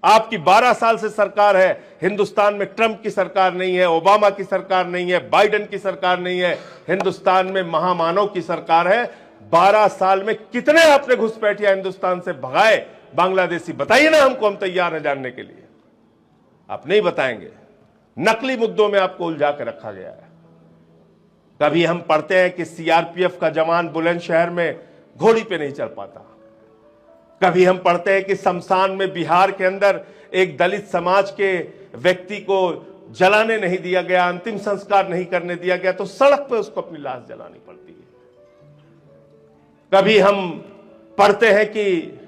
आपकी 12 साल से सरकार है। हिंदुस्तान में ट्रंप की सरकार नहीं है, ओबामा की सरकार नहीं है, बाइडेन की सरकार नहीं है। हिंदुस्तान में महामानव की सरकार है। 12 साल में कितने आपने घुसपैठिया हिंदुस्तान से भगाए बांग्लादेशी, बताइए ना हमको, हम तैयार हैं जानने के लिए। आप नहीं बताएंगे। नकली मुद्दों में आपको उलझा के रखा गया है। कभी हम पढ़ते हैं कि सीआरपीएफ का जवान बुलंदशहर में घोड़ी पे नहीं चल पाता। कभी हम पढ़ते हैं कि शमशान में बिहार के अंदर एक दलित समाज के व्यक्ति को जलाने नहीं दिया गया, अंतिम संस्कार नहीं करने दिया गया, तो सड़क पे उसको अपनी लाश जलानी पड़ती है। कभी हम पढ़ते हैं कि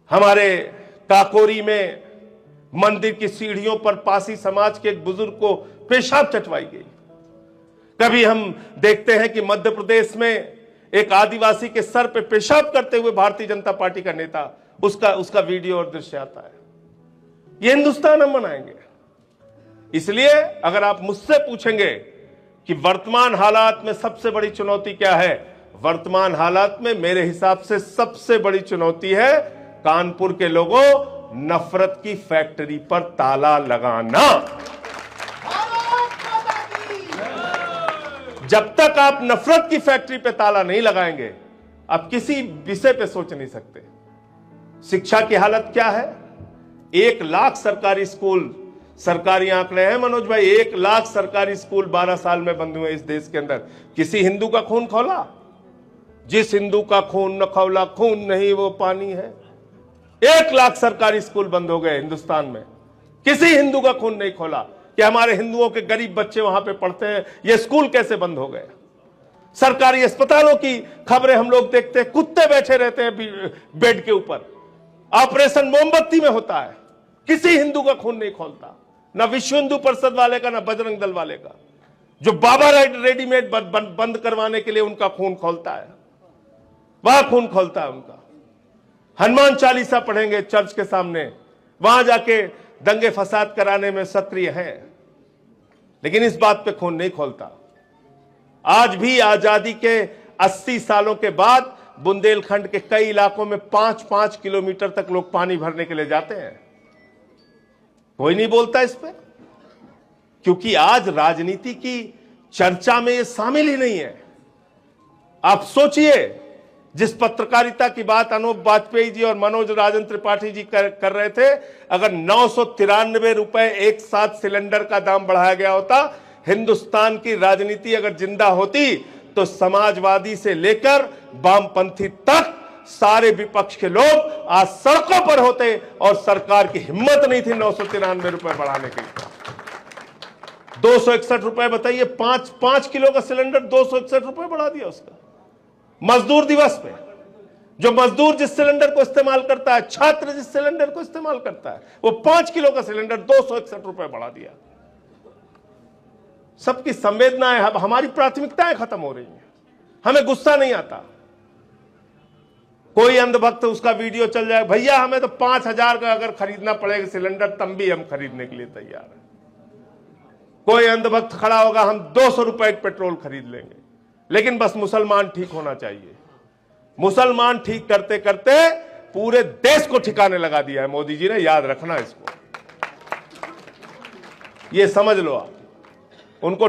हमारे काकोरी में मंदिर की सीढ़ियों पर पासी समाज के एक बुजुर्ग को पेशाब चटवाई गई। कभी हम देखते हैं कि मध्य प्रदेश में एक आदिवासी के सर पे पेशाब करते हुए भारतीय जनता पार्टी का नेता, उसका वीडियो और दृश्य आता है। ये हिंदुस्तान हम बनाएंगे। इसलिए अगर आप मुझसे पूछेंगे कि वर्तमान हालात में सबसे बड़ी चुनौती क्या है, वर्तमान हालात में मेरे हिसाब से सबसे बड़ी चुनौती है कानपुर के लोगों, नफरत की फैक्ट्री पर ताला लगाना। जब तक आप नफरत की फैक्ट्री पे ताला नहीं लगाएंगे, आप किसी विषय पे सोच नहीं सकते। शिक्षा की हालत क्या है? 1 लाख सरकारी स्कूल, सरकारी आंकड़े हैं मनोज भाई, 1 लाख सरकारी स्कूल 12 साल में बंद हुए इस देश के अंदर। किसी हिंदू का खून खौला? जिस हिंदू का खून न खौला, खून नहीं वो पानी है। 1 लाख सरकारी स्कूल बंद हो गए हिंदुस्तान में, किसी हिंदू का खून नहीं खोला कि हमारे हिंदुओं के गरीब बच्चे वहां पे पढ़ते हैं, ये स्कूल कैसे बंद हो गए। सरकारी अस्पतालों की खबरें हम लोग देखते हैं, कुत्ते बैठे रहते हैं बेड के ऊपर, ऑपरेशन मोमबत्ती में होता है, किसी हिंदू का खून नहीं खोलता, ना विश्व हिंदू परिषद वाले का, ना बजरंग दल वाले का। जो बाबा रेडीमेड बंद करवाने के लिए उनका खून खोलता है, वह खून खोलता है उनका। हनुमान चालीसा पढ़ेंगे चर्च के सामने, वहां जाके दंगे फसाद कराने में सक्रिय हैं, लेकिन इस बात पे खून नहीं खोलता। आज भी आजादी के 80 सालों के बाद बुंदेलखंड के कई इलाकों में 5-5 किलोमीटर तक लोग पानी भरने के लिए जाते हैं। कोई नहीं बोलता इस पे, क्योंकि आज राजनीति की चर्चा में ये शामिल ही नहीं है। आप सोचिए, जिस पत्रकारिता की बात अनूप वाजपेयी जी और मनोज राजन त्रिपाठी जी कर रहे थे, अगर 993 रुपए एक साथ सिलेंडर का दाम बढ़ाया गया होता, हिंदुस्तान की राजनीति अगर जिंदा होती तो समाजवादी से लेकर वामपंथी तक सारे विपक्ष के लोग आज सड़कों पर होते, और सरकार की हिम्मत नहीं थी 993 रुपए बढ़ाने की। 261 रुपए, बताइए, 5 किलो का सिलेंडर 261 रुपए बढ़ा दिया उसका। मजदूर दिवस पे जो मजदूर जिस सिलेंडर को इस्तेमाल करता है, छात्र जिस सिलेंडर को इस्तेमाल करता है, वो 5 किलो का सिलेंडर 261 रुपए बढ़ा दिया। सबकी संवेदनाएं, हमारी प्राथमिकताएं खत्म हो रही हैं। हमें गुस्सा नहीं आता। कोई अंधभक्त उसका वीडियो चल जाए, भैया हमें तो 5,000 का अगर खरीदना पड़ेगा सिलेंडर तब भी हम खरीदने के लिए तैयार हैं। कोई अंधभक्त खड़ा होगा, हम 200 रुपए पेट्रोल खरीद लेंगे, लेकिन बस मुसलमान ठीक होना चाहिए। मुसलमान ठीक करते करते पूरे देश को ठिकाने लगा दिया है मोदी जी ने, याद रखना इसको, ये समझ लो आप। उनको